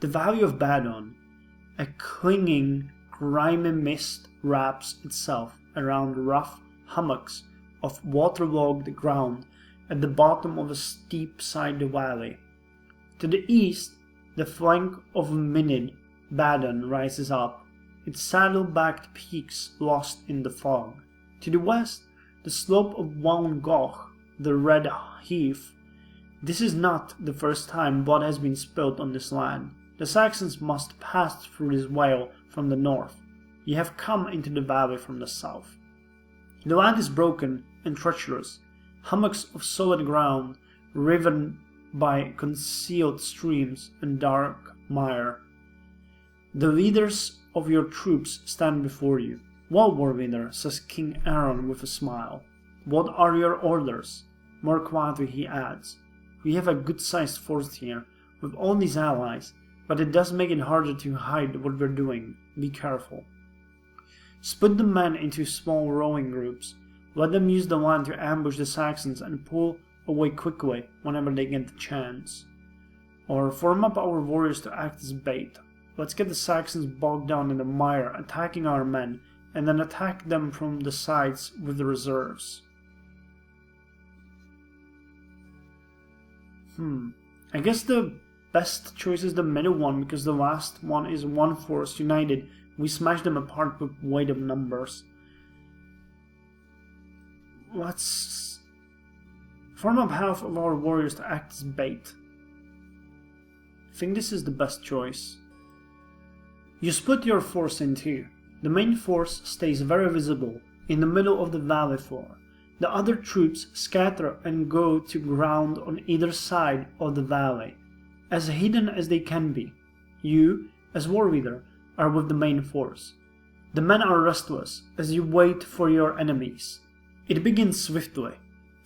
The valley of Badon, a clinging, grimy mist wraps itself around rough hummocks of waterlogged ground at the bottom of a steep side valley. To the east, the flank of Minid Badon rises up, its saddle-backed peaks lost in the fog. To the west, the slope of Waun Goch, the Red Heath. This is not the first time blood has been spilt on this land. The Saxons must pass through this vale from the north. You have come into the valley from the south. The land is broken and treacherous, hummocks of solid ground riven by concealed streams and dark mire. The leaders of your troops stand before you. "Well, Warwinder," says King Aaron with a smile, "what are your orders?" More quietly he adds, "We have a good-sized force here, with all these allies, but it does make it harder to hide what we're doing. Be careful. Split the men into small rowing groups. Let them use the land to ambush the Saxons and pull away quickly whenever they get the chance. Or form up our warriors to act as bait. Let's get the Saxons bogged down in the mire, attacking our men, and then attack them from the sides with the reserves." I guess the best choice is the middle one, because the last one is one force united. We smash them apart with weight of numbers. Let's form up half of our warriors to act as bait. I think this is the best choice. You split your force in two. The main force stays very visible in the middle of the valley floor. The other troops scatter and go to ground on either side of the valley, as hidden as they can be. You, as war leader, are with the main force. The men are restless as you wait for your enemies. It begins swiftly.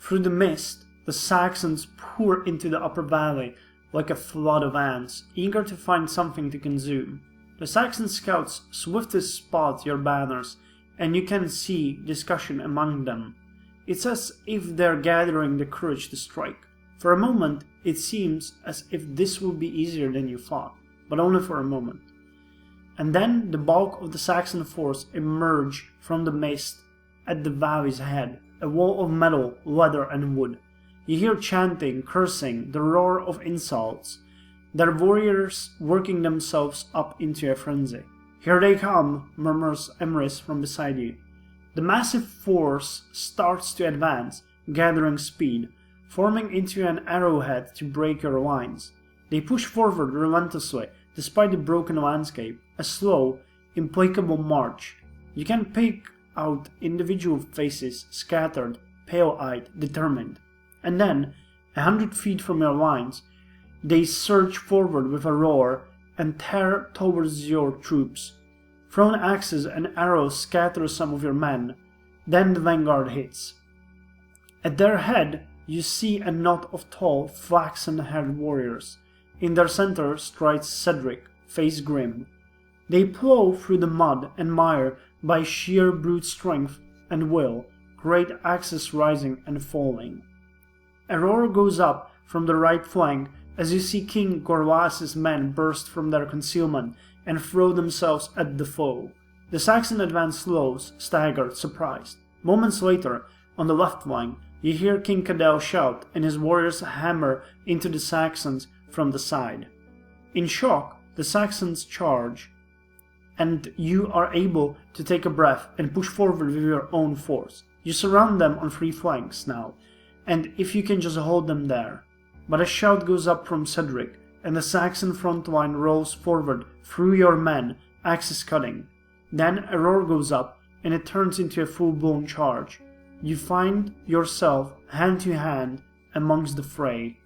Through the mist, the Saxons pour into the upper valley like a flood of ants, eager to find something to consume. The Saxon scouts swiftly spot your banners, and you can see discussion among them. It's as if they're gathering the courage to strike. For a moment, it seems as if this will be easier than you thought, but only for a moment. And then the bulk of the Saxon force emerge from the mist at the valley's head, a wall of metal, leather and wood. You hear chanting, cursing, the roar of insults, their warriors working themselves up into a frenzy. "Here they come," murmurs Emrys from beside you. The massive force starts to advance, gathering speed, forming into an arrowhead to break your lines. They push forward relentlessly, despite the broken landscape, a slow, implacable march. You can pick out individual faces, scattered, pale-eyed, determined. And then, 100 feet from your lines, they surge forward with a roar and tear towards your troops. Thrown axes and arrows scatter some of your men. Then the vanguard hits. At their head, you see a knot of tall, flaxen-haired warriors. In their center strides Cedric, face grim. They plow through the mud and mire by sheer brute strength and will, great axes rising and falling. A roar goes up from the right flank as you see King Gorlas's men burst from their concealment and throw themselves at the foe. The Saxon advance slows, staggered, surprised. Moments later, on the left flank, you hear King Cadell shout and his warriors hammer into the Saxons from the side. In shock, the Saxons charge, and you are able to take a breath and push forward with your own force. You surround them on three flanks now, and if you can just hold them there. But a shout goes up from Cedric, and the Saxon front line rolls forward through your men, axes cutting. Then a roar goes up, and it turns into a full-blown charge. You find yourself hand to hand amongst the fray.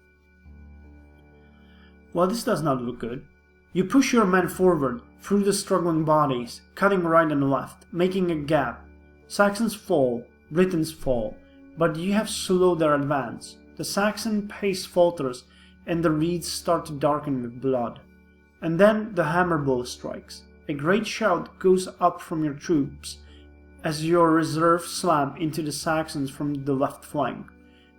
Well, this does not look good. You push your men forward through the struggling bodies, cutting right and left, making a gap. Saxons fall, Britons fall, but you have slowed their advance. The Saxon pace falters, and the reeds start to darken with blood. And then the hammer blow strikes. A great shout goes up from your troops as your reserve slam into the Saxons from the left flank.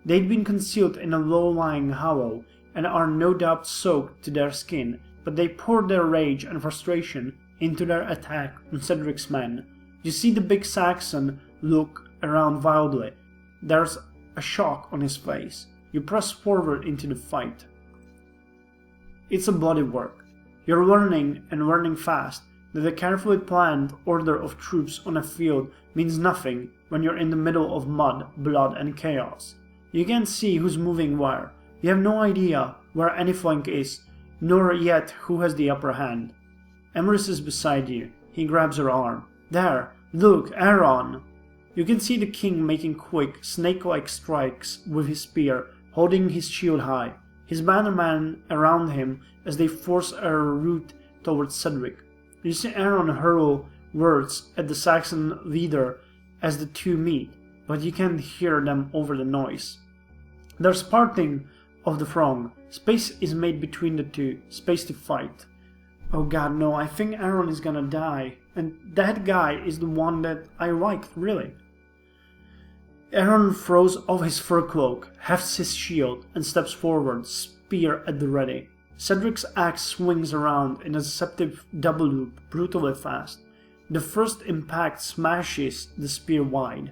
They'd been concealed in a low-lying hollow, and are no doubt soaked to their skin but they poured their rage and frustration into their attack on Cedric's men. You see the big Saxon look around wildly. There's a shock on his face. You press forward into the fight. It's a bloody work. You're learning, and learning fast, that a carefully planned order of troops on a field means nothing when you're in the middle of mud, blood and chaos. You can't see who's moving where. You have no idea where any flank is, nor yet who has the upper hand. Emrys is beside you. He grabs her arm. There, look, Aaron! You can see the king making quick, snake-like strikes with his spear, holding his shield high. His bannermen around him as they force a route towards Cedric. You see Aaron hurl words at the Saxon leader as the two meet, but you can't hear them over the noise. There's parting of the throng. Space is made between the two, space to fight. Oh god, no, I think Aaron is gonna die. And that guy is the one that I liked, really. Aaron throws off his fur cloak, hefts his shield, and steps forward, spear at the ready. Cedric's axe swings around in a deceptive double loop, brutally fast. The first impact smashes the spear wide.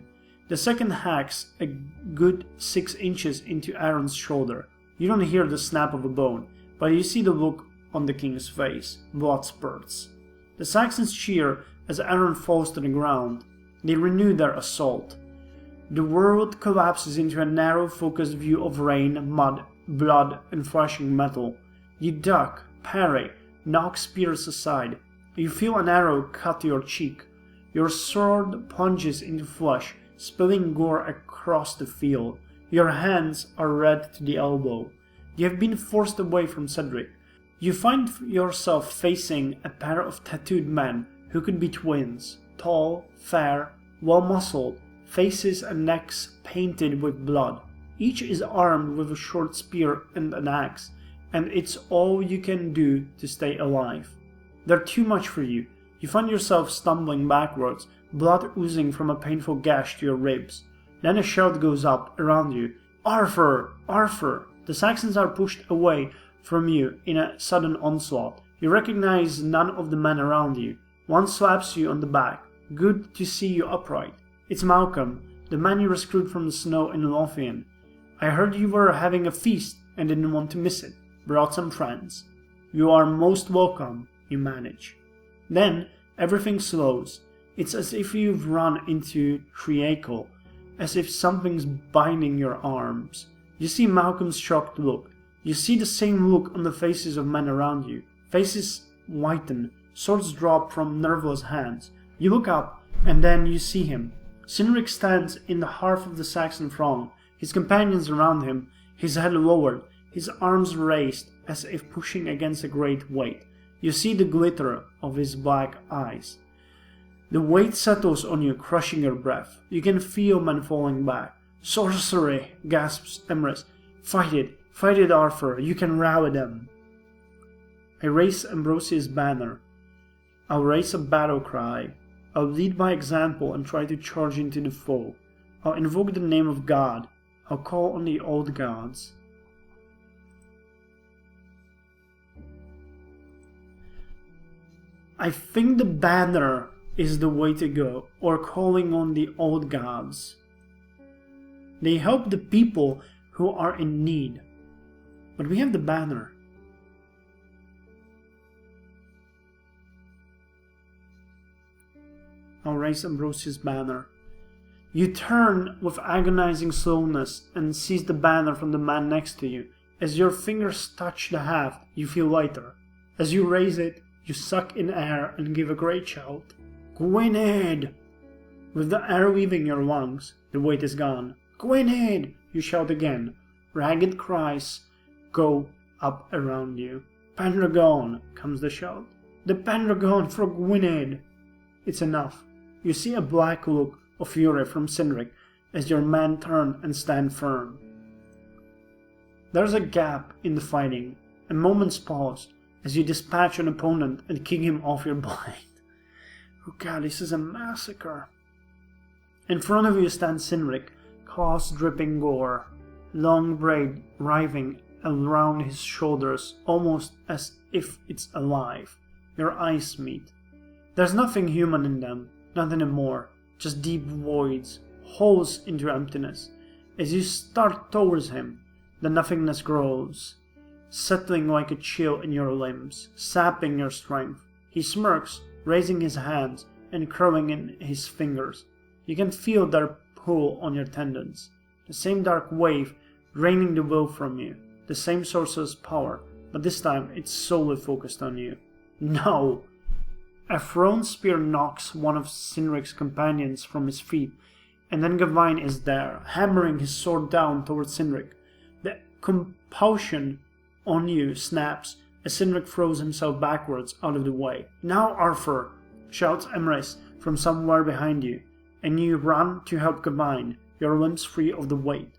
The second hacks a good 6 inches into Aaron's shoulder. You don't hear the snap of a bone, but you see the look on the king's face. Blood spurts. The Saxons cheer as Aaron falls to the ground. They renew their assault. The world collapses into a narrow, focused view of rain, mud, blood, and flashing metal. You duck, parry, knock spears aside. You feel an arrow cut your cheek. Your sword plunges into flesh, spilling gore across the field. Your hands are red to the elbow. You have been forced away from Cedric. You find yourself facing a pair of tattooed men who could be twins. Tall, fair, well-muscled, faces and necks painted with blood. Each is armed with a short spear and an axe, and it's all you can do to stay alive. They're too much for you. You find yourself stumbling backwards, blood oozing from a painful gash to your ribs. Then a shout goes up around you. Arthur! Arthur! The Saxons are pushed away from you in a sudden onslaught. You recognize none of the men around you. One slaps you on the back. Good to see you upright. It's Malcolm, the man you rescued from the snow in Lothian. I heard you were having a feast and didn't want to miss it. Brought some friends. You are most welcome, you manage. Then everything slows. It's as if you've run into Triacle, as if something's binding your arms. You see Malcolm's shocked look. You see the same look on the faces of men around you. Faces whiten, swords drop from nerveless hands. You look up, and then you see him. Cynric stands in the heart of the Saxon throng, his companions around him, his head lowered, his arms raised as if pushing against a great weight. You see the glitter of his black eyes. The weight settles on you, crushing your breath. You can feel men falling back. Sorcery, gasps Emrys. Fight it, Arthur, you can rally them. I raise Ambrosia's banner. I'll raise a battle cry. I'll lead by example and try to charge into the foe. I'll invoke the name of God. I'll call on the old gods. I think the banner is the way to go, or calling on the old gods. They help the people who are in need. But we have the banner. I'll raise Ambrosia's banner. You turn with agonizing slowness and seize the banner from the man next to you. As your fingers touch the haft, you feel lighter. As you raise it, you suck in air and give a great shout. Gwynedd! With the air leaving your lungs, the weight is gone. Gwynedd! You shout again. Ragged cries go up around you. Pendragon! Comes the shout. The Pendragon for Gwynedd! It's enough. You see a black look of fury from Cynric as your men turn and stand firm. There's a gap in the fighting, a moment's pause, as you dispatch an opponent and kick him off your blade. Oh god, this is a massacre. In front of you stands Cynric, claws dripping gore, long braid writhing around his shoulders almost as if it's alive. Your eyes meet. There's nothing human in them, not anymore, just deep voids, holes into emptiness. As you start towards him, the nothingness grows, settling like a chill in your limbs, sapping your strength. He smirks, raising his hands and curling in his fingers. You can feel their pull on your tendons. The same dark wave draining the will from you. The same source's power, but this time it's solely focused on you. No! A thrown spear knocks one of Cynric's companions from his feet, and then Gawain is there, hammering his sword down towards Cynric. The compulsion on you snaps as Cynric throws himself backwards out of the way. "Now, Arthur!" shouts Emrys from somewhere behind you, and you run to help Gawain, your limbs free of the weight.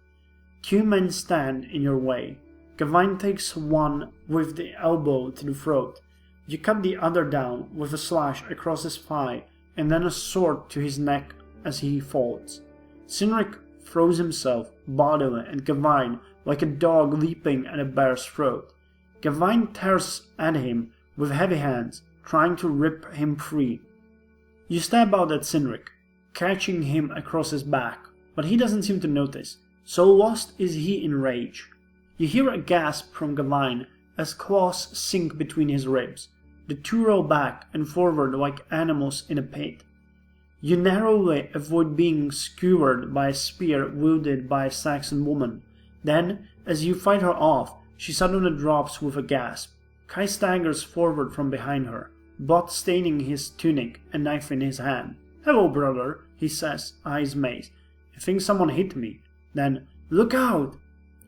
2 men stand in your way. Gawain takes one with the elbow to the throat. You cut the other down with a slash across his thigh and then a sword to his neck as he falls. Cynric throws himself bodily at Gawain like a dog leaping at a bear's throat. Gawain tears at him with heavy hands, trying to rip him free. You stab out at Cynric, catching him across his back, but he doesn't seem to notice, so lost is he in rage. You hear a gasp from Gawain as claws sink between his ribs. The 2 roll back and forward like animals in a pit. You narrowly avoid being skewered by a spear wielded by a Saxon woman. Then, as you fight her off, she suddenly drops with a gasp. Kai staggers forward from behind her, blood staining his tunic, a knife in his hand. "Hello, brother," he says, eyes amazed. "I think someone hit me." Then, "Look out!"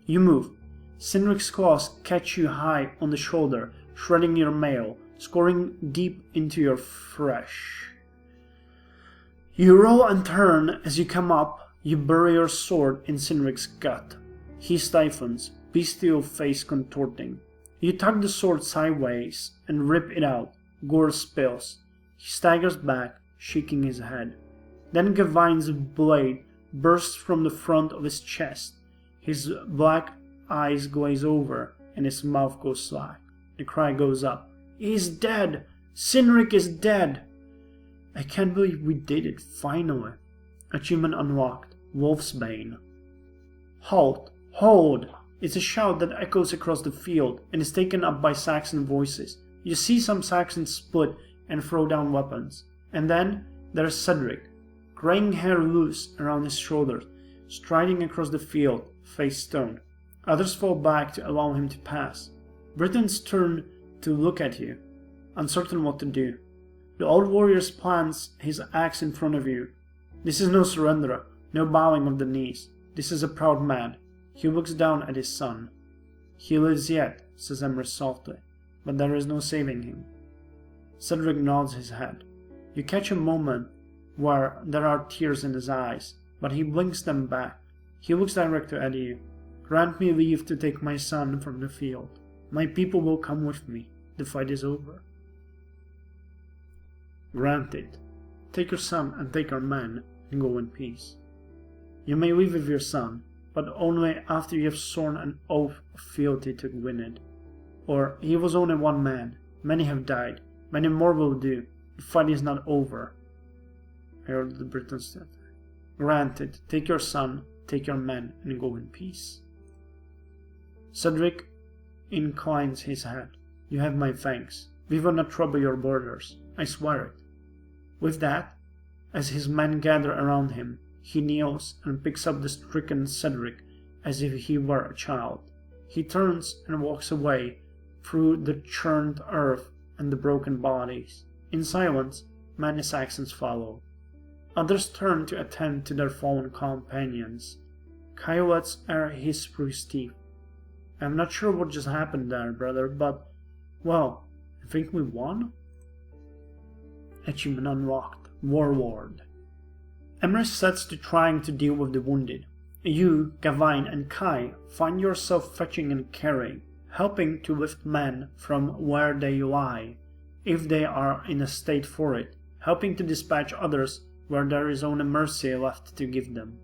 You move. Cynric's claws catch you high on the shoulder, shredding your mail, scoring deep into your flesh. You roll and turn. As you come up, you bury your sword in Cynric's gut. He stifles, bestial face contorting. You tug the sword sideways and rip it out. Gore spills. He staggers back, shaking his head. Then Gawain's blade bursts from the front of his chest. His black eyes glaze over and his mouth goes slack. The cry goes up. "He's dead! Cynric is dead!" I can't believe we did it, finally. Achievement unlocked. Wolfsbane. Halt! Hold! It's a shout that echoes across the field and is taken up by Saxon voices. You see some Saxons split and throw down weapons. And then there's Cedric, graying hair loose around his shoulders, striding across the field, face stone. Others fall back to allow him to pass. Britons turn to look at you, uncertain what to do. The old warrior plants his axe in front of you. This is no surrender, no bowing of the knees. This is a proud man. He looks down at his son. "He lives yet," says Emrys softly, "but there is no saving him." Cedric nods his head. You catch a moment where there are tears in his eyes, but he blinks them back. He looks directly at you. "Grant me leave to take my son from the field. My people will come with me. The fight is over." "Granted. Take your son and take our men, and go in peace. You may leave with your son, but only after you have sworn an oath of fealty to Gwynedd. Or he was only one man. Many have died. Many more will do. The fight is not over." I heard the Britons said. "Granted. Take your son, take your men, and go in peace." Cedric inclines his head. "You have my thanks. We will not trouble your borders. I swear it." With that, as his men gather around him, he kneels and picks up the stricken Cedric as if he were a child. He turns and walks away through the churned earth and the broken bodies. In silence, many Saxons follow. Others turn to attend to their fallen companions. Kai lets hiss through his teeth. "I'm not sure what just happened there, brother, but, well, I think we won?" Achievement unlocked. Warlord. Emrys sets to trying to deal with the wounded. You, Gawain, and Kai find yourself fetching and carrying, helping to lift men from where they lie, if they are in a state for it, helping to dispatch others where there is only mercy left to give them.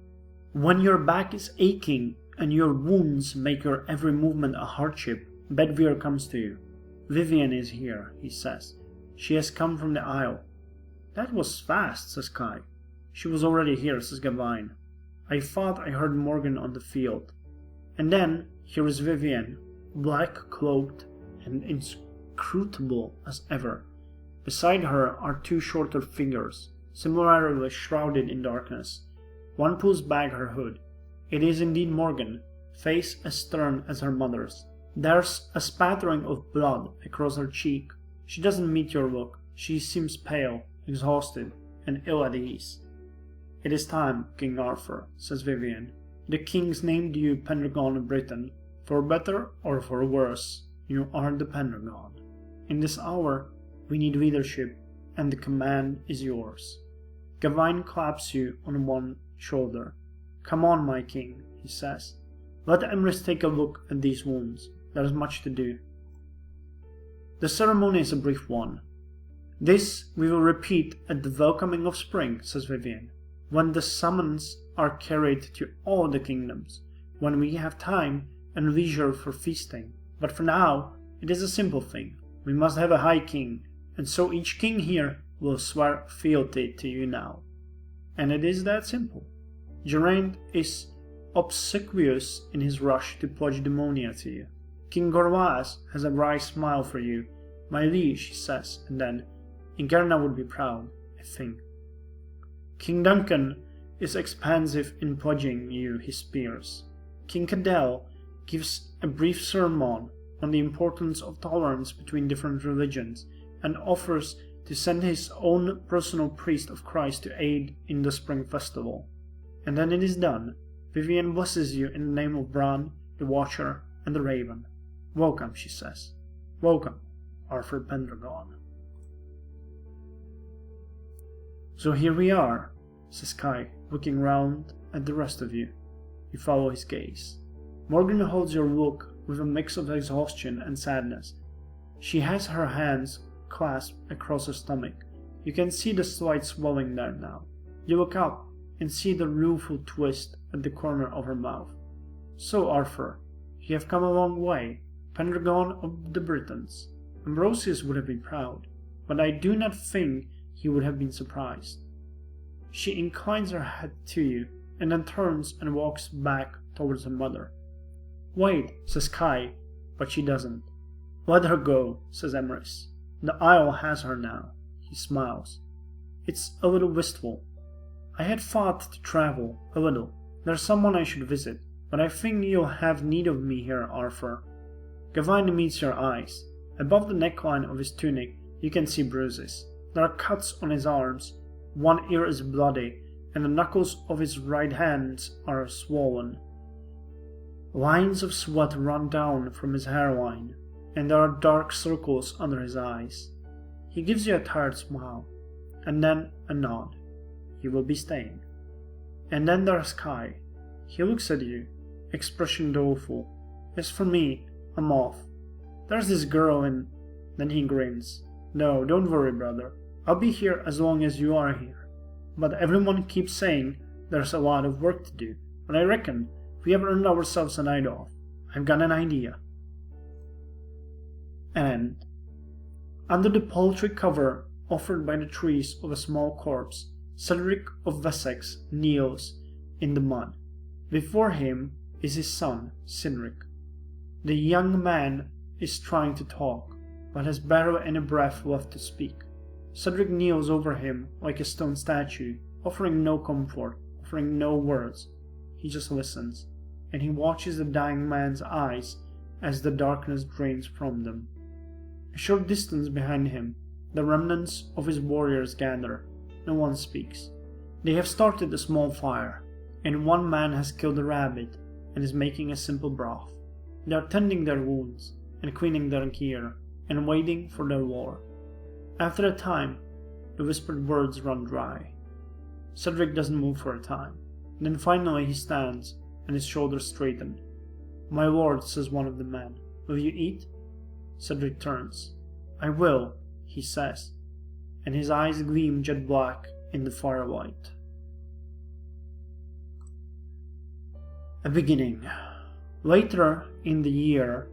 When your back is aching and your wounds make your every movement a hardship, Bedwyr comes to you. Vivienne is here, he says. She has come from the Isle. That was fast, says Kai. She was already here, says Gawain. I thought I heard Morgan on the field. And then here is Vivienne, black cloaked and inscrutable as ever. Beside her are two shorter figures, similarly shrouded in darkness. One pulls back her hood. It is indeed Morgan, face as stern as her mother's. There's a spattering of blood across her cheek. She doesn't meet your look. She seems pale, exhausted, and ill at ease. It is time, King Arthur, says Vivienne. The kings named you Pendragon of Britain. For better or for worse, you are the Pendragon. In this hour, we need leadership, and the command is yours. Gawain claps you on one shoulder. Come on, my king, he says. Let Emrys take a look at these wounds. There is much to do. The ceremony is a brief one. This we will repeat at the welcoming of spring, says Vivienne, when the summons are carried to all the kingdoms, when we have time and leisure for feasting. But for now, it is a simple thing. We must have a high king, and so each king here will swear fealty to you now. And it is that simple. Geraint is obsequious in his rush to pledge Demonia to you. King Gorwaz has a wry smile for you. My liege, he says, and then, Ingerna would be proud, I think. King Duncan is expansive in pledging you his spears. King Cadell gives a brief sermon on the importance of tolerance between different religions, and offers to send his own personal priest of Christ to aid in the spring festival. And then it is done. Vivienne blesses you in the name of Bran, the Watcher, and the Raven. Welcome, she says. Welcome, Arthur Pendragon. So here we are, says Kai, looking round at the rest of you. You follow his gaze. Morgan holds your look with a mix of exhaustion and sadness. She has her hands clasped across her stomach. You can see the slight swelling there now. You look up and see the rueful twist at the corner of her mouth. So, Arthur, you have come a long way, Pendragon of the Britons. Ambrosius would have been proud, but I do not think he would have been surprised. She inclines her head to you, and then turns and walks back towards her mother. Wait, says Kai, but she doesn't. Let her go, says Emrys. The Isle has her now. He smiles. It's a little wistful. I had thought to travel, a little. There's someone I should visit, but I think you'll have need of me here, Arthur. Gawain meets your eyes. Above the neckline of his tunic, you can see bruises. There are cuts on his arms. One ear is bloody, and the knuckles of his right hand are swollen. Lines of sweat run down from his hairline, and there are dark circles under his eyes. He gives you a tired smile, and then a nod. You will be staying. And then there's Kai. He looks at you, expression doleful. As for me, I'm off. There's this girl and... Then he grins. No, don't worry, brother. I'll be here as long as you are here. But everyone keeps saying there's a lot of work to do. But I reckon we have earned ourselves a night off. I've got an idea. And under the paltry cover offered by the trees of a small corpse, Cedric of Wessex kneels in the mud. Before him is his son, Cynric. The young man is trying to talk, but has barely any breath left to speak. Cedric kneels over him like a stone statue, offering no comfort, offering no words. He just listens, and he watches the dying man's eyes as the darkness drains from them. A short distance behind him, the remnants of his warriors gather. No one speaks. They have started a small fire, and one man has killed a rabbit and is making a simple broth. They are tending their wounds and cleaning their gear and waiting for their war. After a time, the whispered words run dry. Cedric doesn't move for a time. Then finally he stands and his shoulders straighten. My lord, says one of the men, will you eat? Cedric turns. I will, he says, and his eyes gleam jet black in the firelight. A beginning. Later in the year,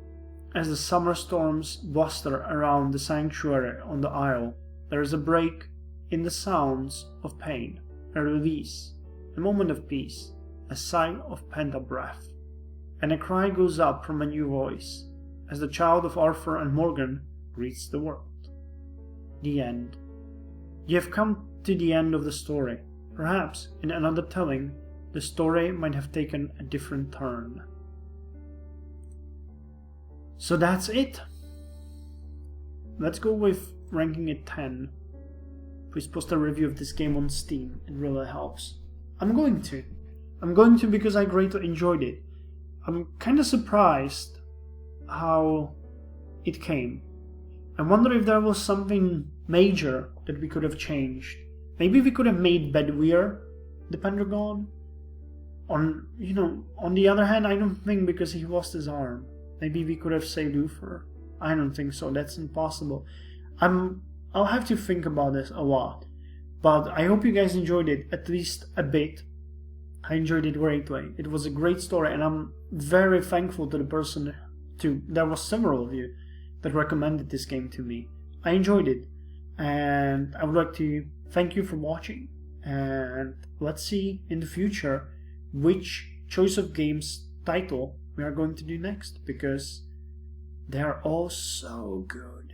as the summer storms bluster around the sanctuary on the isle, there is a break in the sounds of pain, a release, a moment of peace, a sigh of pent-up breath, and a cry goes up from a new voice as the child of Arthur and Morgan greets the world. The end. You have come to the end of the story. Perhaps, in another telling, the story might have taken a different turn. So that's it. Let's go with ranking it 10. Please post a review of this game on Steam, it really helps. I'm going to because I greatly enjoyed it. I'm kinda surprised how it came. I wonder if there was something major that we could have changed. Maybe we could have made Bedweir the Pendragon. On the other hand, I don't think, because he lost his arm. Maybe we could have saved Uther. I don't think so, that's impossible. I'll have to think about this a lot. But I hope you guys enjoyed it, at least a bit. I enjoyed it greatly. It was a great story, and I'm very thankful to the person there was several of you that recommended this game to me. I enjoyed it, and I would like to thank you for watching. And let's see in the future which Choice of Games title we are going to do next, because they are all so good.